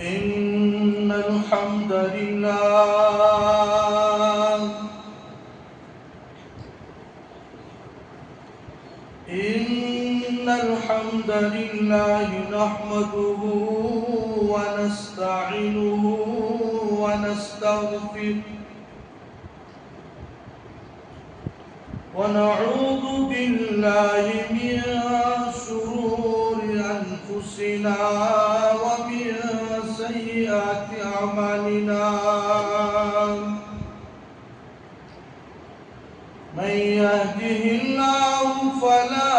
إن الحمد لله نحمده ونستعينه ونستغفره ونعوذ بالله من شرور أنفسنا ومن سيئات أعمالنا من يهده الله فلا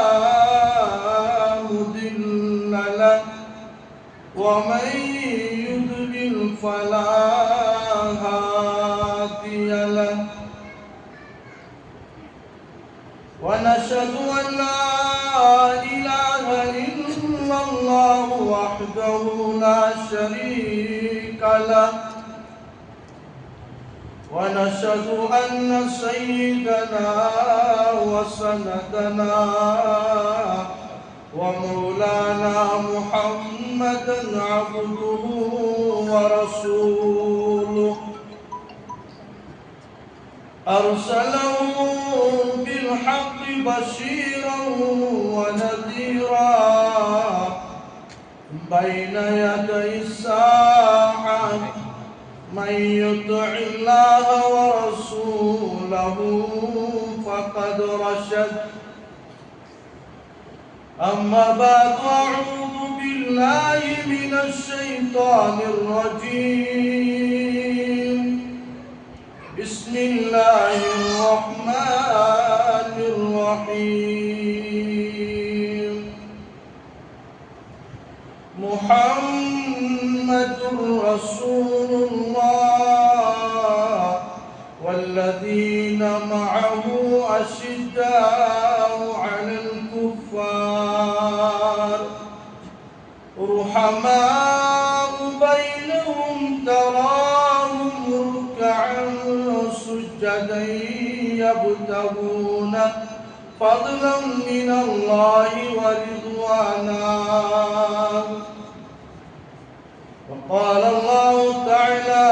مضل له ومن يضلل فلا هادي له ونشهد أن لا إله إلا الله وحده لا شريك له ونشهد أن سيدنا وسندنا ومولانا محمدا عبده ورسوله أرسله بالحق بشيرا ونذيرا بين يدي الساعة من يطع الله ورسوله فقد رشد أما بعد أعوذ بالله من الشيطان الرجيم بسم الله الرحمن الرحيم محمد رسول الله والذين معه أشداء على الكفار رحماء بينهم تراهم ركعا سجدا يبتغون فضلا من الله ورضوانا وقال الله تعالى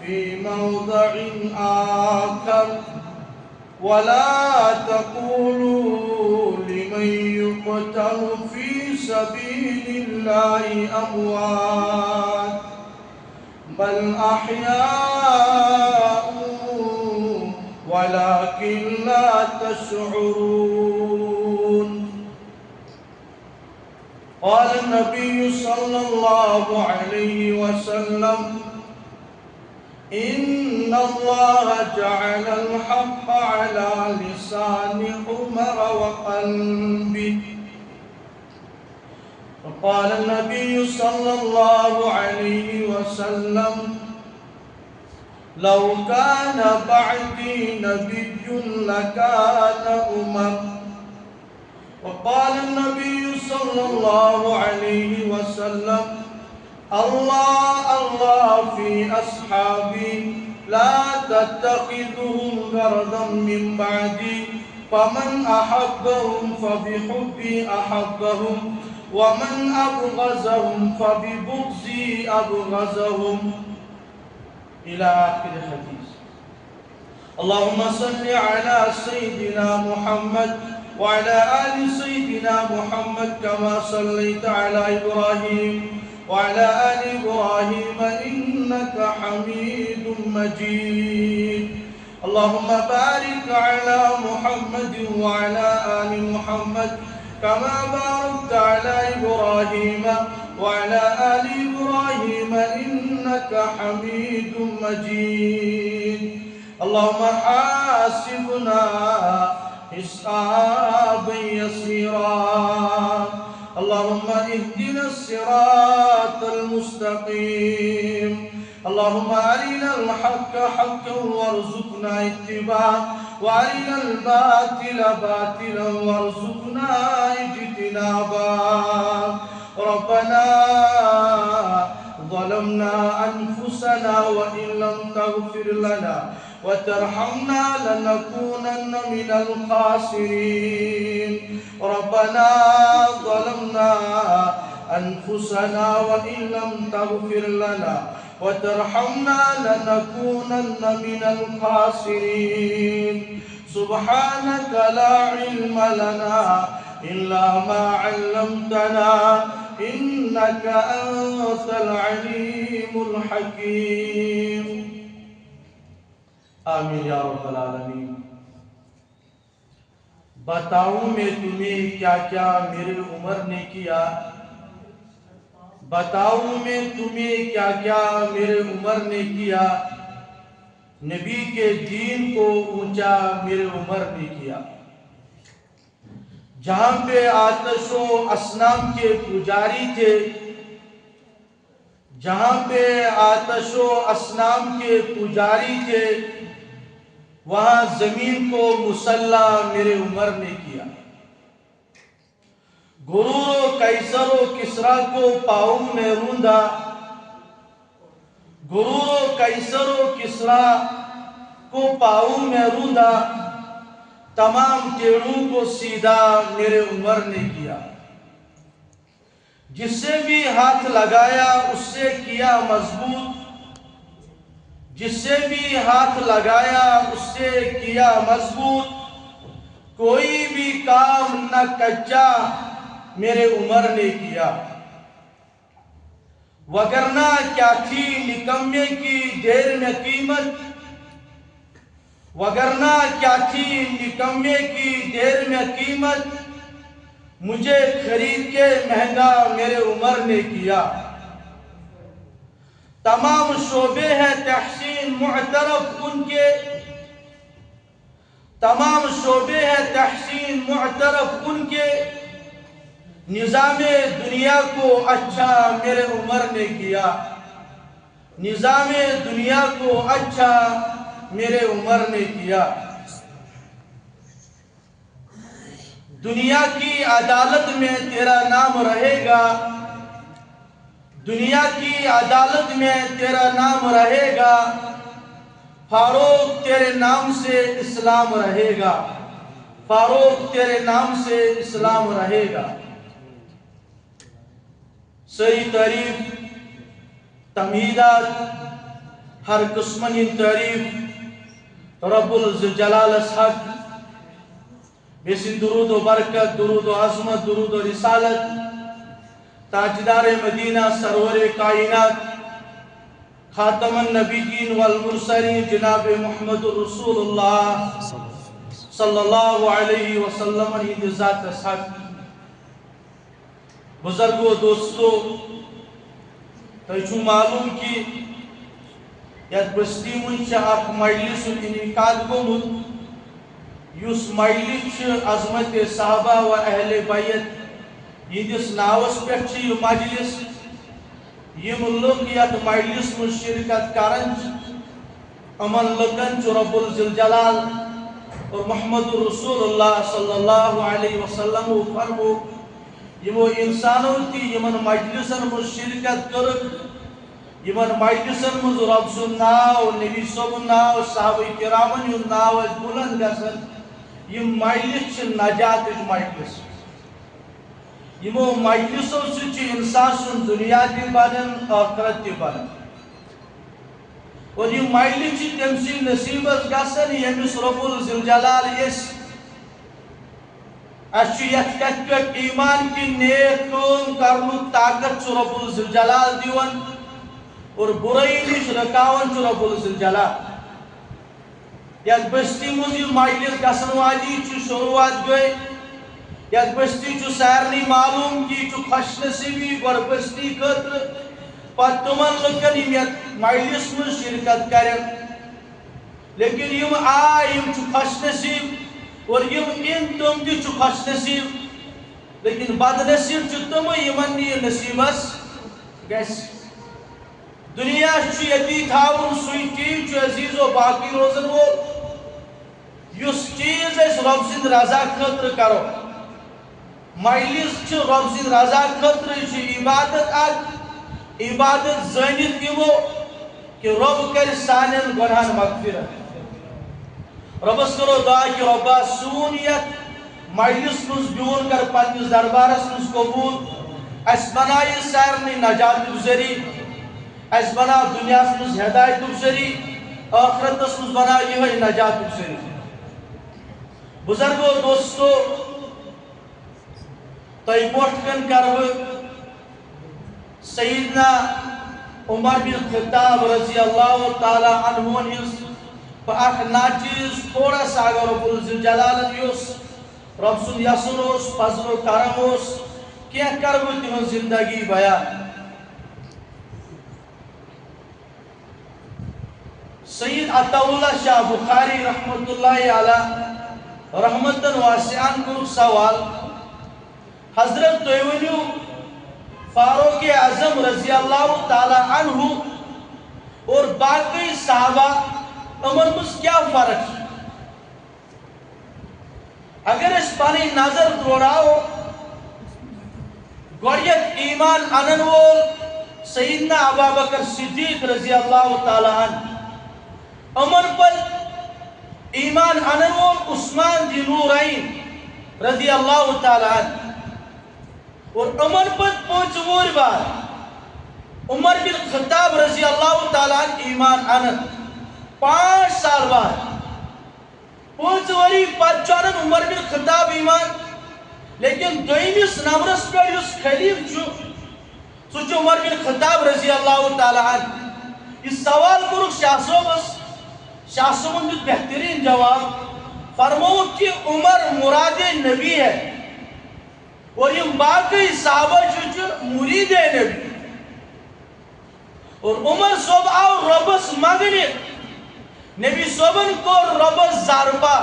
في موضع آخر ولا تقولوا لمن يقتل في سبيل الله أموات بل أحياء ولكن لا تشعرون قال النبي صلى الله عليه وسلم إن الله جعل الحق على لسان عمر وقلبه وقال النبي صلى الله عليه وسلم لو كان بعدي نبي لكان عمر وقال النبي صلى الله عليه وسلم الله في أصحابي لا تتخذهم غرضا من بعدي فمن أحبهم فبحبي أحبهم ومن أبغضهم فببغضي أبغضهم إلى آخر الحديث. اللهم صل على سيدنا محمد وعلى آل سيدنا محمد كما صليت على إبراهيم وعلى آل إبراهيم إنك حميد مجيد. اللهم بارك على محمد وعلى آل محمد كما باركت على إبراهيم وعلى آل إبراهيم إنك حميد مجيد. اللهم حاسبنا حسابا يسيرا. اللهم اهدنا الصراط المستقيم. اللهم أرنا الحق حقا وارزقنا اتباعه وأرنا الباطل باطلا وارزقنا اجتنابه. ربنا ظلمنا أنفسنا وإن لم تغفر لنا وترحمنا لنكونن من الخاسرين. ربنا ظلمنا أنفسنا وإن لم تغفر لنا وترحمنا لنكونن من الخاسرين سبحانك لا علم لنا إلا ما علمتنا إنك أنت العليم الحكيم آمین یا رب العالمین۔ بتاؤں میں تمہیں کیا کیا میرے عمر نے کیا، بتاؤں میں تمہیں کیا کیا میرے عمر نے کیا، نبی کے دین کو اونچا میرے عمر نے کیا۔ جہاں پہ آتش و اصنام کے پجاری تھے، جہاں پہ آتش و اصنام کے پجاری تھے، وہاں زمین کو مسلح میرے عمر نے کیا۔ غرور و قیصر و کسریٰ کو پاؤں میں روندا، غرور و قیصر و کسریٰ کو پاؤں میں روندا، تمام ٹیڑوں کو سیدھا میرے عمر نے کیا۔ جس سے بھی ہاتھ لگایا اس سے کیا مضبوط، جس سے بھی ہاتھ لگایا اس سے کیا مضبوط، کوئی بھی کام نہ کچا میرے عمر نے کیا۔ وگرنہ کیا تھی نکمے کی دیر میں قیمت، وگرنہ کیا تھی نکمے کی دیر میں قیمت، مجھے خرید کے مہنگا میرے عمر نے کیا۔ تمام شعبے ہیں تحسین معترف ان کے، تمام شعبے ہیں تحسین معترف ان کے، نظام دنیا کو اچھا میرے عمر نے کیا، نظام دنیا کو اچھا میرے عمر نے کیا۔ دنیا کی عدالت میں تیرا نام رہے گا، دنیا کی عدالت میں تیرا نام رہے گا، فاروق تیرے نام سے اسلام رہے گا، فاروق تیرے نام سے اسلام رہے گا۔ سری تعریف تمہیدات ہر قسمن تعریف رب الجلال حق، بیسی درود و برکت، درود و عظمت، درود و رسالت تاجدار مدینہ سرور کائنات خاتم النبیین والمرسلین جناب محمد رسول اللہ صلی اللہ علیہ وسلم ہند ذات حق۔ بزرگو دوستو، تیچو معلوم کی یاد بستی منچ اک مجلس انعقاد گومت، یس مجلس عظمت صحابہ و اہل بیت یہندس ناوس پہ یہ مجلس، یم لوگ یت مجلس من شرکت کرن امن لکن رب الجلال اور محمد رسول اللہ صلی اللہ علیہ وسلم فرمو یمو انسانوں تی یمن مجلسن من شرکت کرک، یمن مجلسن من رب سن ناو، نبی صبح ناو، صحابہ کرامن یون ناو بلند گسن، یم مجلس چھ نجات مجلس۔ یمو مجلسوں سے انسان سن دنیا تی بنن آخرت تی بنن، اور یہ مجلس تمسی نصیبت گسن یمس رب الجلال یس اشیت کت ایمان کی نیک کام کرنو طاقت رب الجلال دیون، اور برائی نش رکاون رب الجلال۔ یک بستی مجھے مجلس گسن والی شروعات گئی، یک بستی سارنی معلوم کی خوش نصیبی گور بستی خطر پت تمن لکن یم مجلس من شرکت کرن، لیکن یم آئی یم خوش نصیب اور یم ان تم تہ خوش نصیب، لیکن بد نصیب تم یمن یہ نصیبس گس۔ دنیا یتی تھاون سوئی چیز عزیز و باقی روزن وول، یس چیز اس رب سند رضا خطر کرو۔ مجلس رب سند رضا خطر عبادت اک، عبادت زانت یمو کہ رب کر سانن گناہن مغفرت۔ ربس کرو دعا کہ ربا سون یت مجلس مز بیون کر پنس دربارس مز قبول، اس بنائی سارنی نجات ذری اس بنا دنیا مز ہدایت ذری آخرت مز بنا یہ نجات ذری بزرگو دوستو تئی بوٹ کن کرو سیدنا عمر بن خطاب رضی اللہ تعالی عنہ اخ ناچیز تھوڑا سا اگر رب الجلال یوس رب سن یسن اس فضل و کرم اس کیا کرو تہن زندگی بیان سید عطا اللہ شاہ بخاری رحمت اللہ علیہ رحمتن واسعان کو سوال حضرت تویونیو فاروق اعظم رضی اللہ تعالی عنہ اور باقی صحابہ امر مز کیا فرق اگر اس پانی نظر دوڑاؤ گوڑیت ایمان انن وول سیدنا ابوبکر صدیق رضی اللہ تعالی عنہ امر پر ایمان انن وول عثمان ذی نورین رضی اللہ تعالی عنہ اور عمر پر پانچ وور بار عمر بن خطاب رضی اللہ تعالی عنہ ایمان انن 5 سال بعد 5 وری پت چانن عمر بن خطاب ایمان لیکن دویمس نمبرس پر یس خلیف سو عمر بن خطاب رضی اللہ تعالی عنہ یہ سوال کرک شاہ صوبن دیت بہترین جواب فرمو کہ عمر مراد نبی ہے اور یہ باقی صحابہ جو مرید نبی اور عمر صوب آو ربس مغنی نبی صوبن کو ربس زاربا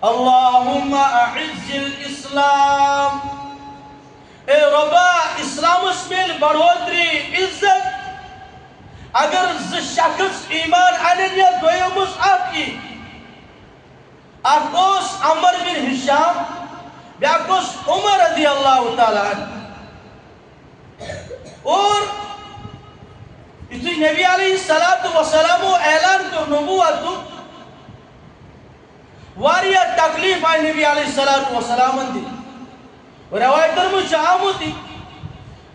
اللہم اعز الاسلام اے ربا اسلام اس میں بڑھوتری عزت اگر شخص ایمان آنن یا دویمس آکی اکوس عمر بن ہشام بیاکوس عمر رضی اللہ تعالی عنہ اور اسی نبی علیہ السلام اعلان کو نبوت واریا تکلیف آئی نبی علیہ السلام دی روایت درمو چاہمو تھی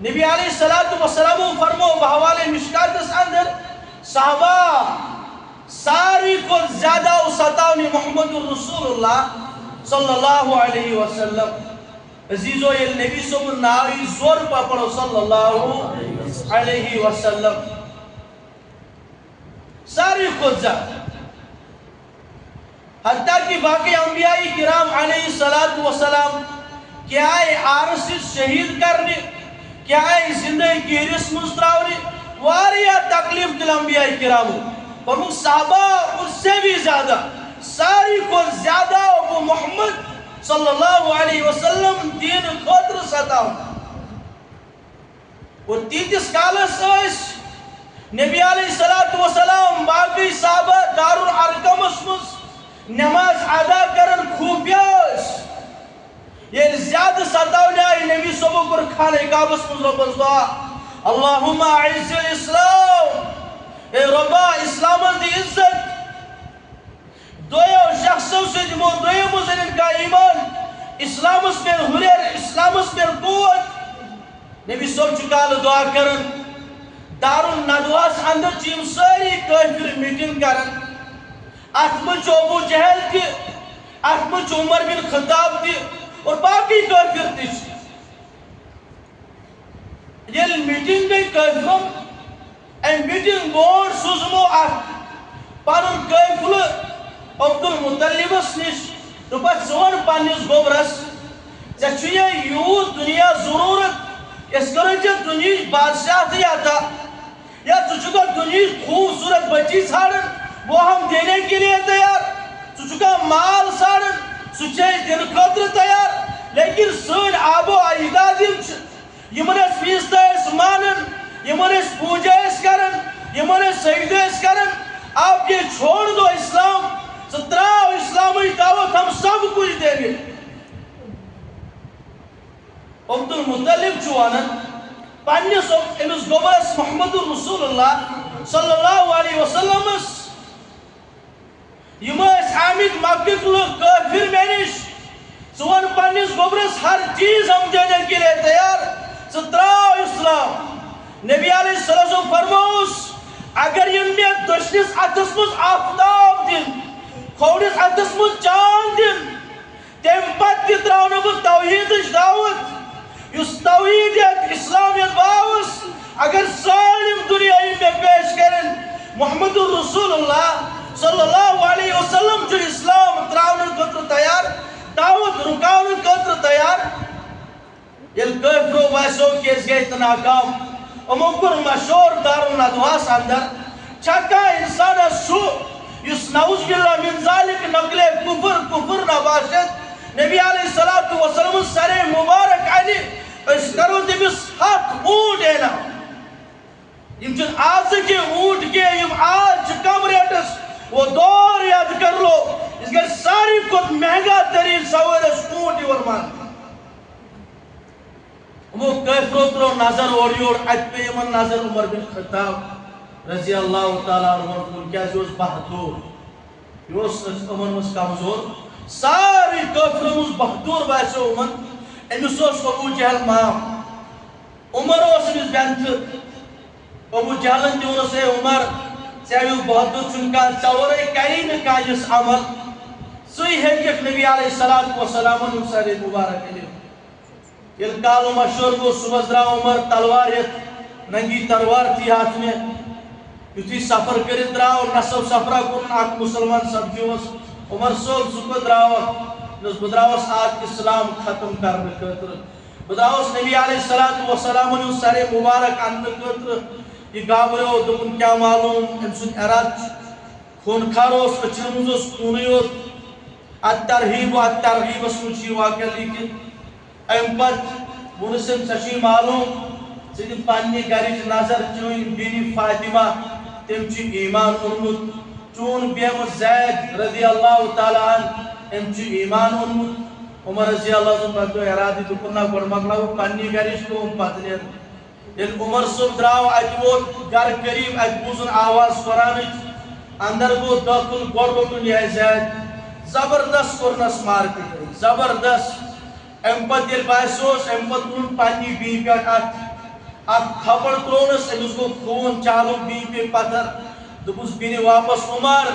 نبی علیہ السلام فرمو بحوالِ مشکاتس اندر صحابہ ساری کو زیادہ ستاونی محمد الرسول اللہ صلی اللہ علیہ وسلم عزیزو یہ نبی صلی اللہ علیہ زور پا پڑھو صلی اللہ علیہ وسلم ساری کو زیادہ حتیٰ کہ باقی انبیاء کرام علیہ السلام کیا ہے عارسی شہید کرنے کیا ہے زندگی کی رسم مستراؤنی واریا تکلیف دل انبیاء کرامو فرمو صحابہ اس سے بھی زیادہ ساری کو زیادہ ابو محمد صلی اللہ علیہ وسلم دین خطر ستاؤ اور تیتس کالس اس نبی علیہ السلام باقی صحابہ دار الارقم اسمس نماز ادا کرن خوبیاس یہ زیادہ ستاؤ جائے نبی صبح پر کھانے کعبہ اسمس ربز دعا اللہم اعز الاسلام اے ربا اسلام دی عزت دویو شخصوں سے جمو دویو مزنن کا ایمان اسلام اس پر حریر اسلام اس پر قوت نبی صبح چکال دعا کرن دار الندواس اندر چیم ساری کافر میٹنگ کرن احمد ابو جہل تھی احمد عمر بن خطاب تھی اور باقی کافر تھی یہ میٹنگ گئی کافرم این میٹنگ بورڈ سوزمو پانن کافل عبد المطلبس نش رپت زون پانیس گوبرس چچویا یوت دنیا ضرورت اس کرنچہ دنیش بادشاہ تھی آتا یا چچکا دنیش خوبصورت بچی ساڑن وہ ہم دینے کے لیے تیار چچکا مال ساڑن سچے دن قدر تیار لیکن سن آب و اجدادیم یمن اس فیستا اس مانن یمن اس پوجا اس کرن یمن اس سجدہ اس کرن آپ یہ چھوڑ دو اسلام ستراؤ اسلامی دعوت ہم سب کچھ دیں گے عبد المطلب چوانن پانیس امس گوبرس محمد الرسول اللہ صلی اللہ علیہ وسلم اس آمد مکہ لوگ کافر مینش سوان پانیس گوبرس ہر چیز ہم دینے کے لیے تیار نبی علیہ السلام فرموس اگر یم میں دشنس اتس مز آفتاب دن کھوڑس اتس مز چاند دن تم پت تراؤن بہ توحید دعوت اس توحید اسلامیت باوس اگر سالم دنیا میں پیش کرن محمد رسول اللہ صلی اللہ علیہ وسلم جو اسلام تراؤن خاطر تیار دعوت رکاون خاطر تیار یل کافرو باسو کیس گئی ناکام امو کور مشہور دارالندواس اندر چھکا انسان سو یس نعوذ باللہ من ذالک نقل کفر نباشد نبی علیہ السلام سر مبارک علی اس کرو تمس ہاتھ اونٹ اینا یم چن آز کے اونٹ کے یم آج کم ریٹس وہ دور یاد کر لو اس کے ساری کو مہنگا ترین سوار اونٹ یور مان وہ کافروں ترو نظر اوڑیوڑ ات پہ یمن نظر عمر بن خطاب رضی اللہ تعالیٰ عنہ کیا جو بہادور یہ عمر مس کمزور ساری کافروں مس بہادور باسو عمر امس ابو جہل مام عمر امس بینت ابو جہلن تہ اے عمر ژےٚ بہادر چھُنہٕ ژورے کری نہٕ کانٛہہ یُس عمل سُے ہیٚکِکھ نبی علیہ الصلوۃ والسلام سر مبارک علیہ یل کالو مشہور گو صبح درا عمر تلوار ہیت ننگی تلوار تھی ہاتھ میں یتھی سفر کرت دراو نصب سفرہ کن اک مسلمان سبجوس عمر صوب زکو دراو نس بدراوس آج اسلام ختم کرنے خاطر بدراوس نبی علیہ السلام سر مبارک اننے خاطر یہ گابریو دپن کیا معلوم ام سن اراد خونخاروس اچھن مزوس خونیوت الترہیب و الترغیب اس واقعہ لیکن ام پت ونسن سچی معلوم ژٕ پننہِ گرِچ نظر چٲنۍ بیٚنہِ فاطمہ تٔمۍ چھُ ایمان اوٚنمُت چون بیمہٕ زید رضی اللہ تعالیٰ عنہ أمۍ چھُ ایمان اوٚنمُت عمر رضی اللہ عنہ پتہٕ ارادٕ دوٚپُن نہ گۄڈٕ مۄکلاوو پننہِ گرِچ کٲم پتہٕ نیرٕ ییٚلہِ عمر صٲب درٛاو اَتہِ ووت گرٕ قریٖب اَتہِ بوٗزُن آواز قرآنٕچ اندر گوٚو دٲخل گۄڈٕ دوٚپُن یہِ زید زبردست کوٚرنس مارپیٹ زبردست ام پت یل باسوس ام پت ترون پننی بی پہ اک تھپڑ ترونس امس گو خون چالو بی پہ پتھر دپس بیٚنہِ واپس عمر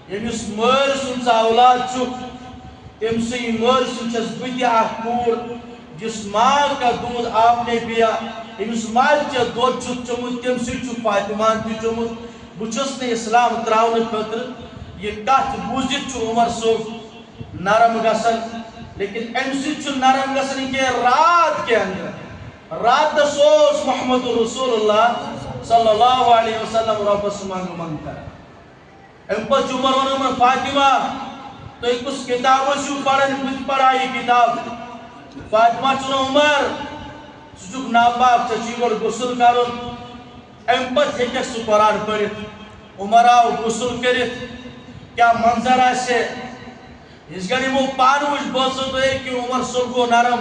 یمس مٲلۍ سُنٛد ژٕ اولاد چھُکھ تٔمۍ سٕے مٲلۍ سُنٛد چھس بہٕ تہِ اکھ کوٗر جس ماں کا دودھ آپ نے پیا یمس ماجہِ ژےٚ دۄد چھُتھ چوٚمُت تٔمۍ سٕے چھُ فاطمہن تہِ چوٚمُت بہٕ چھُس نہٕ اسلام تراونہٕ خٲطرٕ یہ کتھ بوٗزِتھ چھُ عمر صٲب نرم گژھان لیکن ام سچ نرم گژھان کہ رات کے اندر رات سوس محمد رسول اللہ صلی اللہ علیہ وسلم ربس منگتا ام پت عمر ون فاطمہ تھی کس کتاب پڑھن بت پڑھا یہ کتاب فاطمہ چھ عمر ثک ناپاک ژے گۄڈٕ غسل کرن ام پت ہیٚککھ سُہ قرآن پٔرِتھ عمر آو غسل کٔرِتھ کیا منظر آسہِ اس گھڑی وہ پانوش بوسو تو ایک کہ عمر صبح کو نرم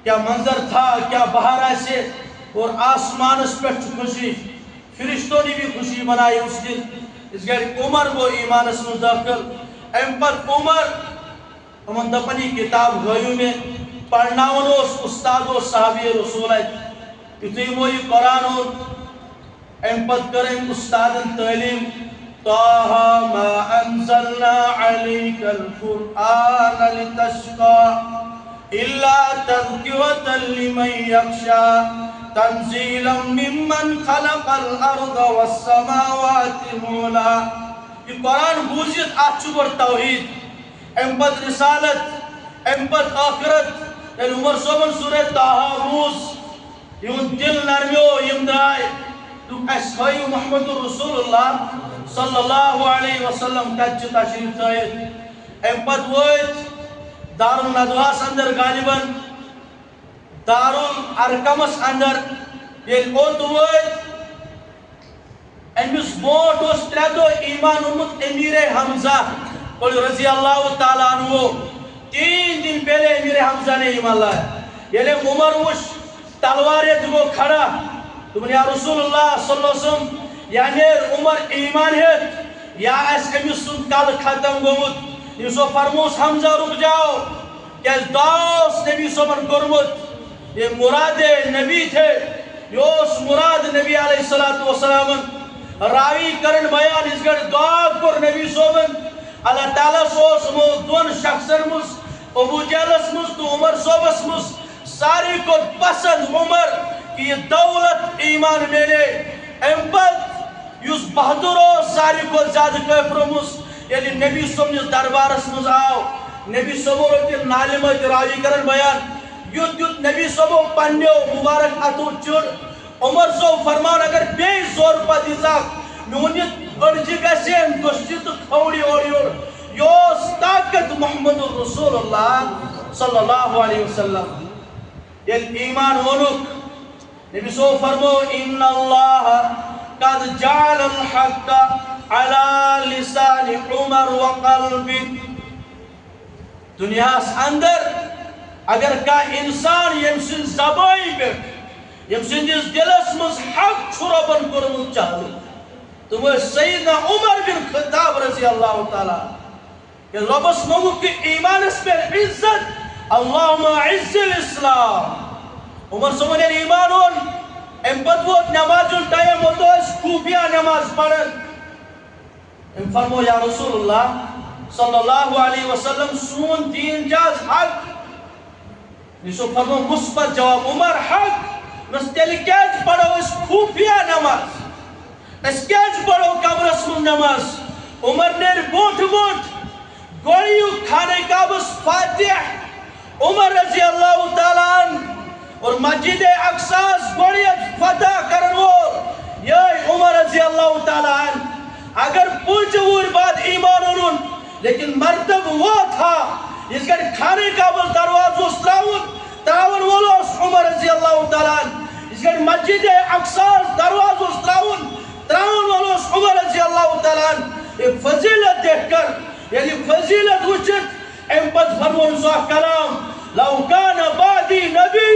کیا منظر تھا کیا بہار ایسے اور آسمان اس پر خوشی فرشتوں نے بھی خوشی منائی اس دن اس گھڑی عمر کو ایمان اس میں داخل ام پر عمر امن دپنی کتاب غیو میں پڑھنا اس استاد و صحابی رسول ہے اتنی موئی قرآن ام پت کریں استاد تعلیم طه ما أنزلنا عليك القرآن لتشقى إلا تذكرة لمن يخشى تنزيلا ممن خلق الأرض والسماوات العلى یہ قرآن بوزیت آچھو بر توحید امپت رسالت امپت آخرت یعنی عمر صوبن سورہ طه بوز یون دل نرمیو یم درائے تو اسخائی محمد رسول اللہ صلی اللہ علیہ وسلم کچھ تشریف تھائیت ام پت ویت دارالندواس اندر غالباً دارالارقمس اندر یل اوت ویت امس بوٹ اس تردو ایمان امت امیر حمزہ قل رضی اللہ تعالیٰ عنہ 3 دن پہلے امیر حمزہ نے ایمان لائے یل عمر وش تلواریت وہ کھڑا تم یا رسول اللہ صلی اللہ علیہ وسلم یعنی عمر ایمان ہے یا اس امس سن کل ختم گومت یہ سو فرموس حمزہ رک جاؤ کہ داس نبی صبر کرمت یہ مراد نبی تھے یوس مراد نبی علیہ السلام راوی کرن بیان اس گڑ دعا کر نبی صوبن اللہ تعالیٰ سوس مو دون شخصن مس ابو جہلس مس تو عمر صوبس مس ساری کو پسند عمر کہ یہ دولت ایمان میلے امپت یوس بہادر ساری کو زیادہ کفر مس یعنی نبی صوب نس دربارس مز آو نبی صوبو روتی نالمت راوی کرن بیان یوت یوت نبی صوبو پنڈیو مبارک اتو چڑ عمر صوب فرمان اگر بے زور پا دیزاک میونیت ارجی گسین گشتی تو کھوڑی اوڑی اوڑ یوس طاقت محمد رسول اللہ صلی اللہ علیہ وسلم یہ ایمان ونک نبی صوب فرمو ان اللہ قد جعل الحق على لسان عمر وقلب دنیا اندر اگر کا انسان یمسن زبائی پہ یمسن جس دلس مز حق چھربن کرمت چاہو تو وہ سیدنا عمر بن خطاب رضی اللہ تعالیٰ کہ ربس مگو کی ایمان اس پر عزت اللہم عز الاسلام عمر سمجھے ایمان ہون امپت وہ نماز ٹائم ہوتا ہے خوفیہ نماز پڑھن ام فرمو یا رسول اللہ صلی اللہ علیہ وسلم سون دین جاز حق نشو فرمو مثبت جواب عمر حق نس تیلی کیج پڑھو اس خوفیہ نماز اس کیج پڑھو قبرس من نماز عمر نے بوٹ بوٹ گوڑیو کھانے کا بس فاتح عمر رضی اللہ تعالیٰ عنہ اور مسجد اقصاص گوڑیت فتح کرنو یہ عمر رضی اللہ تعالیٰ عنہ اگر پوچھور بعد ایمان انہوں لیکن مرتب وہ تھا اس کا کھانے کا بس دروازو تراون ولوس عمر رضی اللہ تعالیٰ عنہ اس کا مسجد اقصاص دروازو تراون ولوس عمر رضی اللہ تعالیٰ عنہ یہ فضیلت دیکھ کر یعنی فضیلت وچت امپت فرمون سوا کلام لو کان بعدی نبی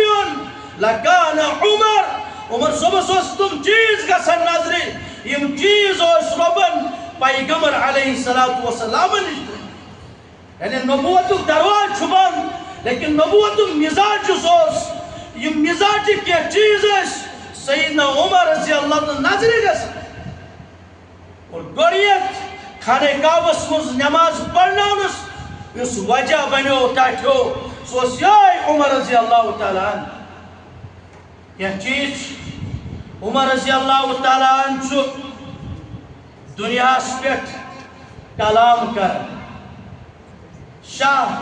لکان عمر صبح سوس تم چیز کا سن نظری یم چیز اس ربن پیغمبر علیہ السلام یعنی نبوتک درواز چھبان لیکن نبوتک مزاج سوس یم مزاج کیا چیز اس سیدنا عمر رضی اللہ عنہ نظری گس اور گوڑیت کھانے کعبس مز نماز پڑھنا انس اس وجہ بنیو تاٹھو سوس یائی عمر رضی اللہ تعالیٰ عنہ یہ چیز عمر رضی اللہ تعالیٰ عنہ چھو دنیا سپیٹ کلام کر شاہ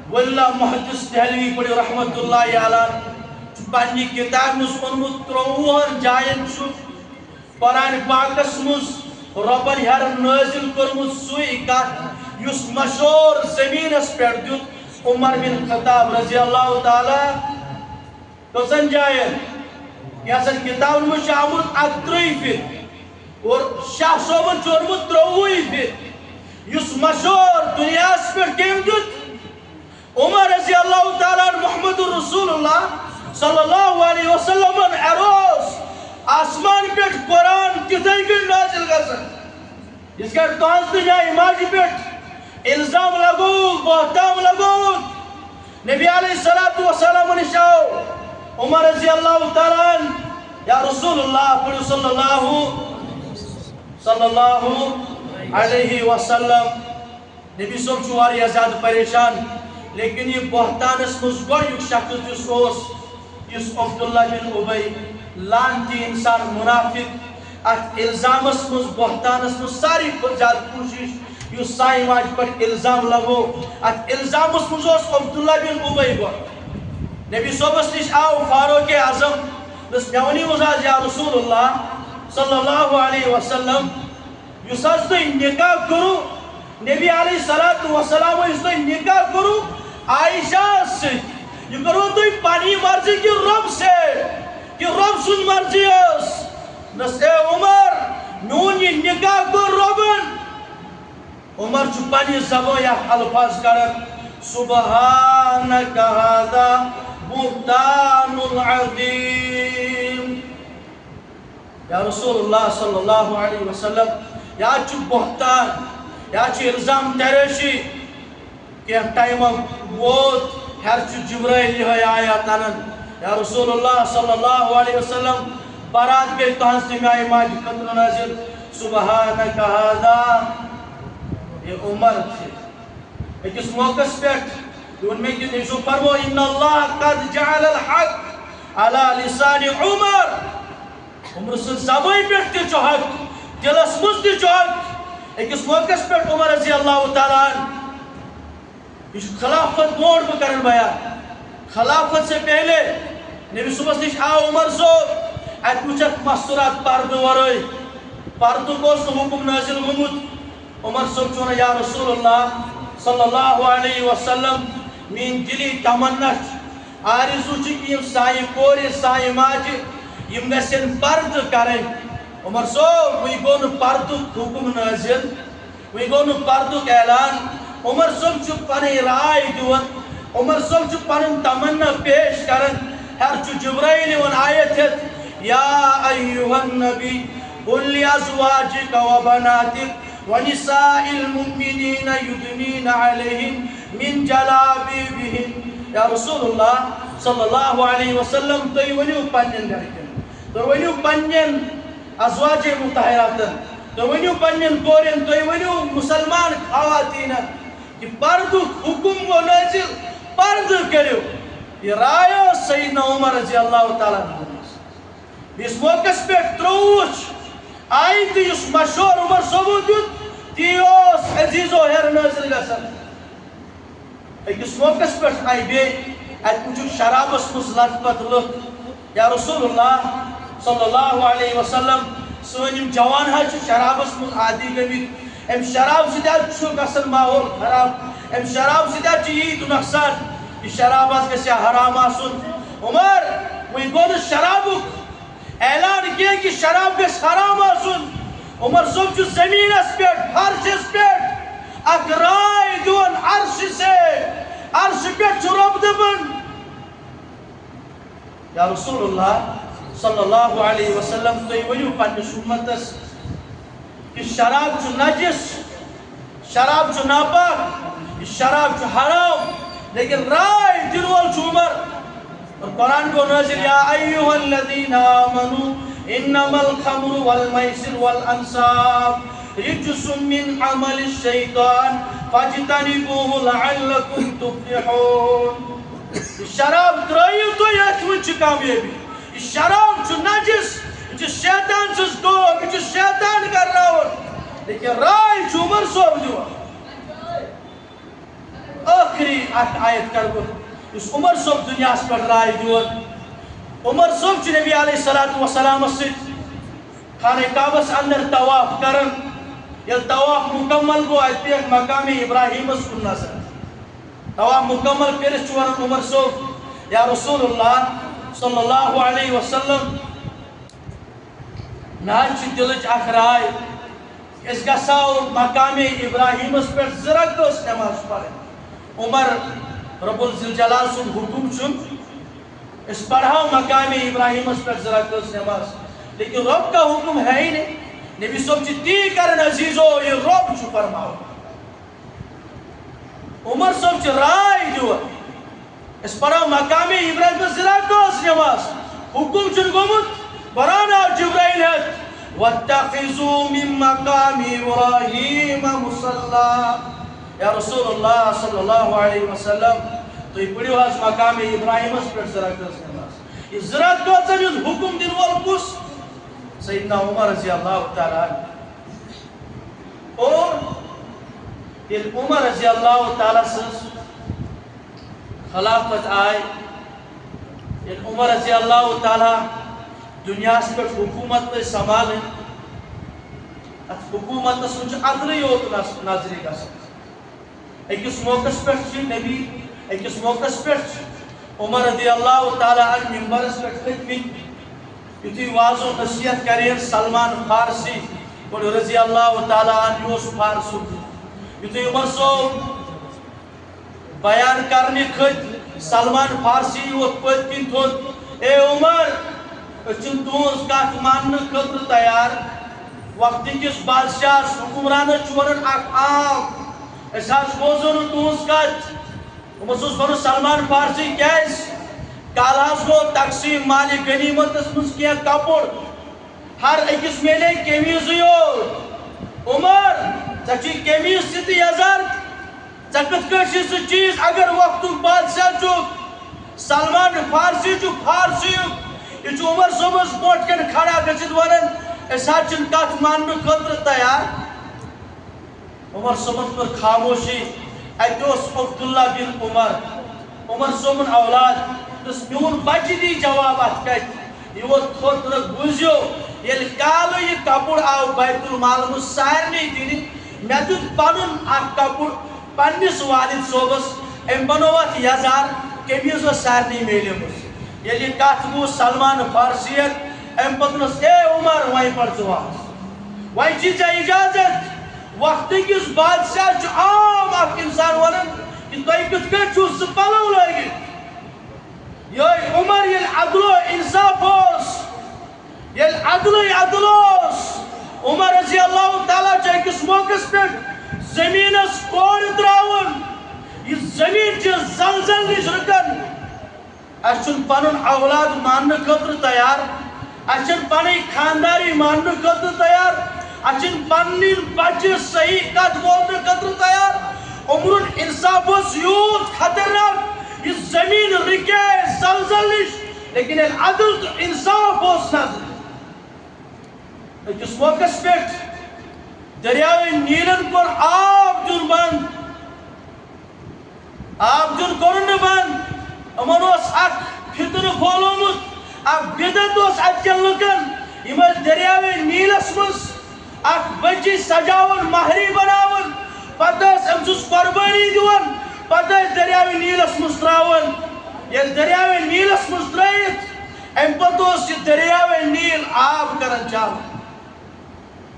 واللہ محدث دہلوی پڑی رحمت اللہ علیہ پانی کتاب مز انمت تروہن جائن چھو قرآن پاکس مز ربن ہر نازل کرمت سوئی کات یس مشہور زمین اس پر دیت عمر بن خطاب رضی اللہ تعالیٰ تو سنجائن یہ سن کتاب میں شامل اکتری فت اور شاہ صوبن چورمت تروئی فت یس مشہور دنیا اس پر کیم دیت عمر رضی اللہ تعالیٰ محمد رسول اللہ صلی اللہ علیہ وسلم اروس آسمان پیٹ قرآن تیتھائی کی نازل کر سکتا جس کا تانس جائے ماجی پیٹ الزام لگو بہتام لگو نبی علیہ السلام نشاو عمر رضی اللہ تعالیٰ یا رسول اللہ پڑھو صلی اللہ علیہ وسلم نبی صاحب چواری ازاد پریشان لیکن یہ بہتان اس مزگوڑ یک شخص جس اوس جس عبداللہ بن عبی لانتی انسان منافق ات الزام اس مز بہتان اس مز ساری زیادہ کوشش یو سائی ماج پر الزام لگو ات الزام اس مز اوس عبداللہ بن عبی گو نبی صاحب اس نش آو فاروق اعظم بس میونی مزاج یا رسول اللہ صلی اللہ علیہ وسلم یو ساز تو نکاح کرو نبی علیہ السلام اس تو نکاح کرو عائشہ سے یہ کرو تو پانی مرضی کی رب سے کہ رب سن مرضی اس نس اے عمر نون یہ نکاح کر ربن عمر چو پانی زبو یا الفاظ کرن سبحانک هذا بہتان العظیم یا رسول اللہ صلی اللہ علیہ وسلم یا چو بہتان یا چو الزام تیرشی کہ ٹائم ووت ہر چو جبرائیل یہ آیا تنن یا رسول اللہ صلی اللہ علیہ وسلم بارات گئی تہنز تمہیں ماج قطر نازل سبحانک هذا یہ عمر تھے ایکس موقع پیٹ ان میں کہ نشو فرمو ان اللہ قد جعل الحق على لسان عمر سے زبائی پیٹ تی چو حق دلس مز تی چو حق ایکس موقع پیٹ عمر رضی اللہ تعالیٰ یہ خلافت موڑ بکرن بیان خلافت سے پہلے نبی صبح نش آو عمر صاحب ات وچت مستورات پرد ورئی پرد کو حکم نازل گمت عمر صاحب چون یا رسول اللہ صلی اللہ علیہ وسلم مین دلی تمنا آرزو چھ سانہ کور سانہ ماجہ یم گژھن پرد کریں عمر صاحب وی گو نہ پرد حکم نازل وی گو نہ پرد اعلان عمر صاحب چھ پن رائے دون عمر صاحب چھ پن تمنا پیش کرن ہر چھ جبرائیل ون آیت یا ایھا النبی قل لأزواجك وبناتك ونساء المؤمنين يدنين عليهم من جلابيبهن یا رسول اللہ صلی اللہ علیہ وسلم تو ونیو پنن گرکن تو ونیو پنن ازواج مطہراتن تو ونیو پنن کورن تو ونیو مسلمان خواتین کہ پرد حکم و نازل پرد کرو یہ رایو سیدنا عمر رضی اللہ تعالیٰ عنہ اس موقع پہ تروچ آئی تھی اس مشہور عمر صاحب دیت تیوس عزیز و ہر نازل گسن ایک اس موقع پہ آئی بے ات مجھو شراب اس مسلط پت لت یا رسول اللہ صلی اللہ علیہ وسلم سونیم جوان ہے چھ شراب اس مز عادی گمت ام شراب سے دیا چھو گسن ماحول خراب ام شراب سے دیا چھ نقصان یہ شراب اس کے حرام آسن عمر وہی گو شرابک اعلان کیا کہ شراب کے حرام آسن عمر صاحب جو زمین اس پیٹ فرش اس پیٹ اک رائے دون عرش سے عرش پیٹ چروب دبن یا رسول اللہ صلی اللہ علیہ وسلم تو یہ ونیو پنس امتس کہ شراب چو نجس شراب چو ناپاک شراب چو حرام لیکن رائے دنوال چو عمر اور قرآن کو نازل یا ایوہ الذین آمنوا انما الخمر والمیسر والانصاب رجس من عمل الشیطان فاجتنبوه لعلکم تفلحون شراب ترائیو تو یہ اچھوچ کامیابی شراب چو نجس چو شیطان چو سکوک چو شیطان کر رہا ہو لیکن رائے چو عمر صاحب دیوا آخری آیت کر گو اس عمر صاحب دنیا پر رائے دیوا عمر صاحب چو نبی علیہ السلام السلام خانہ کعبہ اندر طواف کرن یا طواف مکمل گو آیت پیک مقام ابراہیم اس کننا سر طواف مکمل کرس چورن عمر صاحب یا رسول اللہ صلی اللہ علیہ وسلم ناچ دلچ اخرائے اس کا ساو مقام ابراہیم اس پر زرق اس نماز پڑھے عمر رب الجلال سن حکم چن اس پڑھاؤ مقام ابراہیم اس پر زرق اس نماز لیکن رب کا حکم ہے ہی نہیں نبی صاحب چی کرن عزیزو یہ رب چو فرماؤ عمر صاحب چی رائے جو اس پڑھاؤ مقام ابراہیم پر زرق اس نماز حکم چن گمت برانا جبرائیل ہے وَاتَّخِذُوا مِن مَّقَامِ إِبْرَاهِيمَ مُصَلَّى یا رسول اللہ صلی اللہ علیہ وسلم تو یہ پڑھیو از مقام ابراہیم اس پر زرق اس نماز یہ زرق کو زمین حکم دن والکس سیدنا عمر رضی اللہ تعالیٰ اور یہ عمر رضی اللہ تعالیٰ سے خلافت آئے یہ عمر رضی اللہ تعالیٰ دنیا سے پر حکومت پر سنبھالیں حکومت اس مجھے عدلی ہوتا ناظری کا سکتا ایک اس موقع پر چھ نبی ایک اس موقع پر عمر رضی اللہ تعالیٰ عنہ ممبر اس پر خدمی یتی واضح نصیحت کریں سلمان فارسی اور رضی اللہ تعالیٰ عنہ یوس فارسو یتی عمر صاحب بیان کرنے خد سلمان فارسی یوت پت کن تھوت اے عمر اچھن تونس کات ماننے خطر تیار وقتی کس بادشاہ حکمران چورن اک عام اس حاص بوزن تونس کات عمر صاحب بنو سلمان فارسی کیس کالہس گو تقسیم مال غنیمت مز کی کپڑ ہر اکس میلے کمیز یوت عمر ژے کمیز تہ یزر ژے کت کٹ سہ چیز اگر وقت بادشاہ چھ سلمان فارسی چھ فارسی یہ عمر صبس بوٹ کن کھڑا گھت ونان اس چن کت مان خطر تیار عمر صبن کر خاموشی اتوس عبداللہ بن عمر صبن اولاد اس میون بچہ دی جواب ات کت یہ تھوت بوزیو یل کالو یہ کپڑ آو بیت المال مز سارنی دن مے دت پن اخ کپڑ پنس والد صوبس ام بنو ات یزار کمیز سارنی میلے مز یل یہ کت گو سلمان فارسیت ام پتنس اے عمر وی پڑ ژٕ وی چھی ژے اجازت وقت کس بادشاہ عام اخ انسان ونان کہ تھی کت کٹ چھو سہ پلو لگت یہ عمر یل عدل و انصاف یل عدل عمر رضی اللہ تعالیٰ چھ اکس موقع پہ زمینس کور تراون یہ زمین چھ زلزل نش رکن اچھن پنن اولاد مان خطر تیار اچھن پنی خانداری مان خطر تیار اچھن پنن بچہ صحیح کت بولنے خطر تیار عمر انصاف یوت خطرناک یہ زمین رکے زلزل نش لیکن عدل تو انصاف نظر اکس موقع پہ دریاو نیلن کور آب دن بند آب دن کورن بند امن اخ فتن پھولومت اخ بدت اتکن لکن یم دریاو نیلس مز اخ بچی سجاون مہری بناون پتہ امس قربانی دون پتہ دریاو نیلس مز تراون یل دریاو نیلس مز ترائیت ام پتہ یہ دریاو نیل آب کرن چالو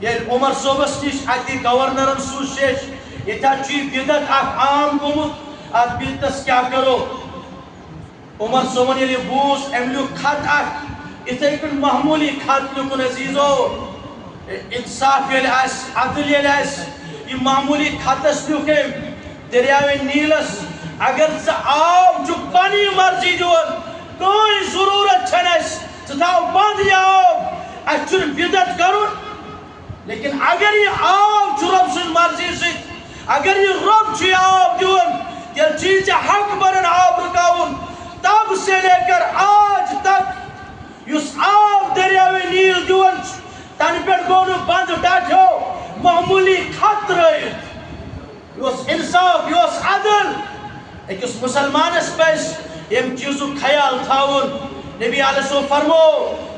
یل عمر صوبس نش ات گورنرن سوز شیش یتھا چھ بدت اخ عام گومت ات بدتس کیا کرو عمر صوبن یل بوز ام لیک خط اخ اتھے پہ معمولی خط لکن عزیزو انصاف یل آس عدل یل آس یہ معمولی خطس لیک دریاو نیلس اگر ژٕ آب چھ پنی مرضی دون کوئی ضرورت چھن اس ژٕ تھاو بند یہ آب اس چھن بدت کرن لیکن اگر یہ آب چھ رب سن مرضی ست اگر یہ رب چھ آب دون تیل چیز حق برن آب رکاون تب سے لے کر آج تک اس آب دریاو نیل دون تن پہ گون بند ڈاٹھو معمولی خط رائت یہ انصاف یہ عدل اکس مسلمانس پس یم چیزو خیال تھاون نبی علیہ السلام فرمو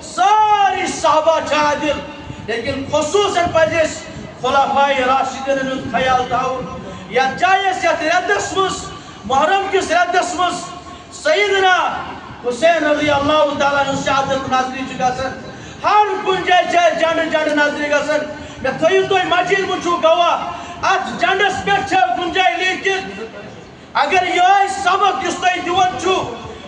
ساری صحابہ عادل لیکن خصوصاً پزیس خلفائی راشدین ہند خیال تھاون یا جائز یت ریتس مز محرم کس ریتس مز سیدنا حسین رضی اللہ تعالیٰ عنہ شہادت نظری گژھان ہر کن جائے جنڈ جنڈ نظری گژھان مے تھیو تھی مسجد مچھو گواہ ات جنڈس پہ کن جائے لیکن اگر یہ سبق اس تھی دون چھو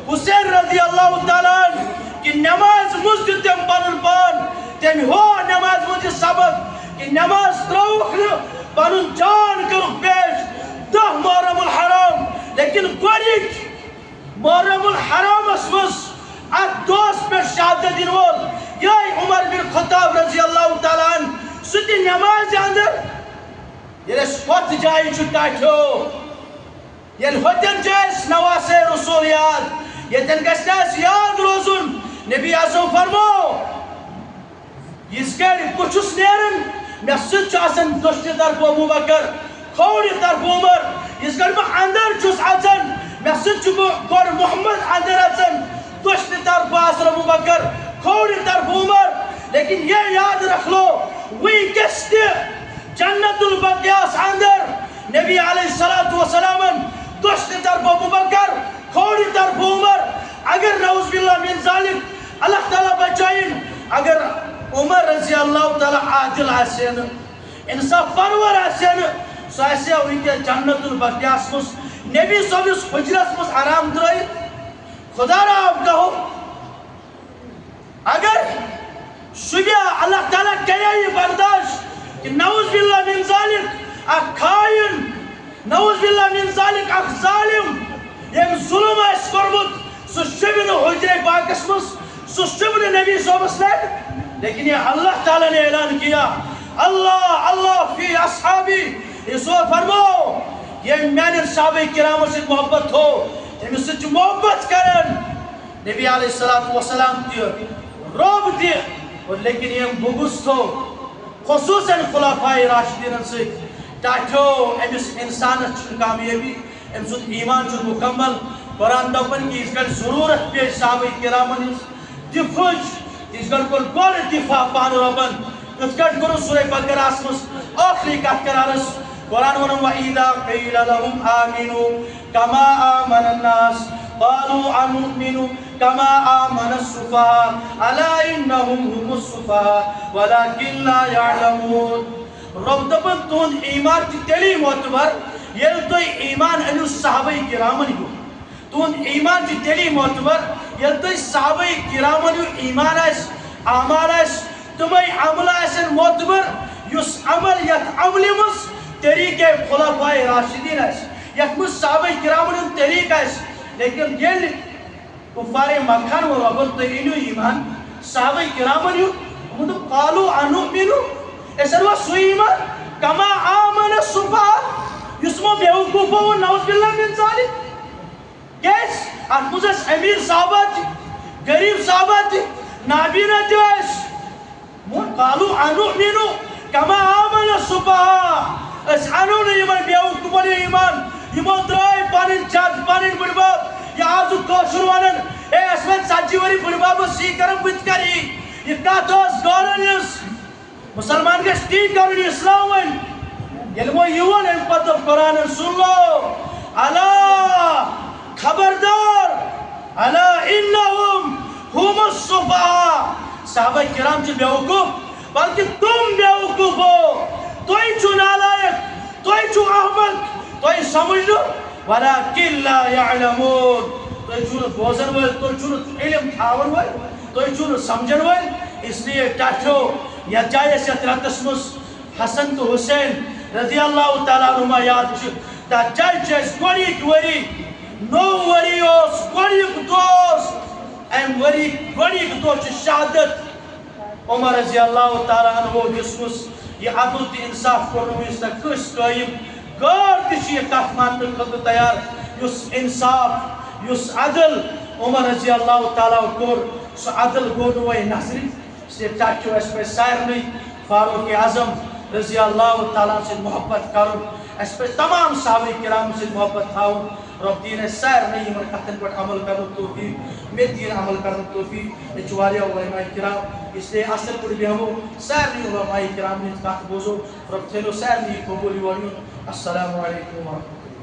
حسین رضی اللہ تعالیٰ عنہ کہ نماز مز تم پن پان تم ہو نماز مجھے سبق کہ نماز تروک پن جان کرک پیش 10 محرم الحرام لیکن گوڑک محرم الحرام مز ات دوس پہ شہادت دن وول یہ عمر بن خطاب رضی اللہ تعالیٰ عنہ ستی نماز اندر یہ ہوت جائے ٹاٹھو یہ ہوتن جائے نواس رسول یاد یہ گھس یاد روزن نبی اعظم فرمو اس گھر بچس نیرن مے ست دشت طرف ابو بکر کھوڑ طرف عمر اس گھر بہ اندر چھس اچان مے ست گوڑ محمد اندر اچان دشت طرف آسر ابو بکر کھوڑ طرف عمر لیکن یہ یاد رکھ لو ونکس تہ جنت البقیاس اندر نبی علیہ السلام دشت طرف ابو بکر کھوڑ طرف عمر اگر نعوذ باللہ من ذالک اللہ تعالیٰ بچائن اگر عمر رضی اللہ تعالیٰ عادل آسین انصاف پرور آسین سو آسیا ونکہ جنت البقیاس مز نبی صبس حجرس مز آرام درائت خدا را آپ کہو اگر شبیہ اللہ تعالیٰ کرے یہ برداشت کہ نعوذ باللہ من ذالک اخ خائن نعوذ باللہ من ذالک اخ ظالم یم ظلم اس کرمت سو شبن حجر پاکس مز سو شبن نبی صحبت لگ لیکن یہ اللہ تعالیٰ نے اعلان کیا اللہ اللہ فی اصحابی اس وقت فرمو یہ میان صحابہ کرام سے محبت ہو تمہیں سے محبت کرن نبی علیہ السلام دیو روب دیو لیکن یہ بغض ہو خصوصاً خلفاء راشدین سے تاکہ امس انسان کامیابی امس ایمان مکمل قرآن دپن کہ اس کا ضرورت پیش صحابہ کرامن دفاع اس کا گوڑ دفاع پان ربن اس کا گرو سورہ بقرہ مز آخری کت کرانس قرآن ونم وَإِذَا قِيلَ لَهُمْ آمِنُوا كَمَا آمَنَ النَّاسِ قَالُوا أَنُؤْمِنُ كَمَا آمَنَ السُّفَهَاءُ أَلَا إِنَّهُمْ هُمُ السُّفَهَاءُ وَلَكِنْ لَا يَعْلَمُونَ رب دپن تون ایمان کی تیلی معتبر یل تو ایمان انو صحابہ کرامن ہو تون ایمان کی تیلی معتبر یل تو صحابہ کرامن ایمان اس اعمال اس تمہیں عمل ایسن معتبر یس عمل یت عمل مز طریقہ خلفاء راشدین ہے یک مز صحابہ کرامن طریقہ ہے لیکن یہ کفار مکان و ربط تو انو ایمان صحابہ کرامن ہوں قالو انؤمنو ایسا وہ سوئی ایمان کما آمن السفہاء یسمو بیوقوف و نعوذ باللہ من ذالک کیس اتمزس امیر صحابہ تھی غریب صحابہ تھی نابینا جوائش قالو انؤمنو کما آمن السفہاء اس انو نے ایمان بیوقوف و ایمان ایمان درائی پانین چاہت پانین بڑباب یا آزو کوشر وانن اے اسمت ساجی وری بڑباب سی کرم بچ کری یہ کاتوز گورن یس مسلمان کے سٹی کرنی اسلام وین یلمو یون ان پتو قرآن سن لو علا خبردار علا انہم ہم الصفحاء صحابہ کرام چی بیوقوف بلکہ تم بیوقوف ہو توئی چو نالائق توئی چو احمق توئی سمجھو ولیکن لا یعلمون توئی چو بوزن ویل توئی چو علم تھاون ویل توئی چو سمجھن ویل اس لیے ٹاٹھو یا جائے سے تراتسمس حسن تو حسین رضی اللہ تعالیٰ عنہ یاد چھو تا جائے چیز گوڑیک وری نو وری اوس گوڑیک دوست ایم وری گوڑیک دوست شہادت عمر رضی اللہ تعالیٰ عنہ جسمس یہ عدل تی انصاف کرنو اس تک کس قائم گار تیشی یہ کف مانتن خود تیار یس انصاف یس عدل عمر رضی اللہ تعالیٰ کر سو عدل گونوئی نظری سے تاکیو اس پر سائر نہیں فاروق اعظم رضی اللہ تعالیٰ سے محبت کرن اس پر تمام صحابہ کرام سے محبت تھاؤن رب دین سائر نہیں من قتل پر عمل کرن توفیق میں دین عمل کرن توفیق اچواریا علماء کرام اس لئے اصل پر بھی ہمو سائر نہیں علماء کرام نے اتقاق بوزو رب تھیلو سائر نہیں قبولی وریون السلام علیکم ورحمۃ اللہ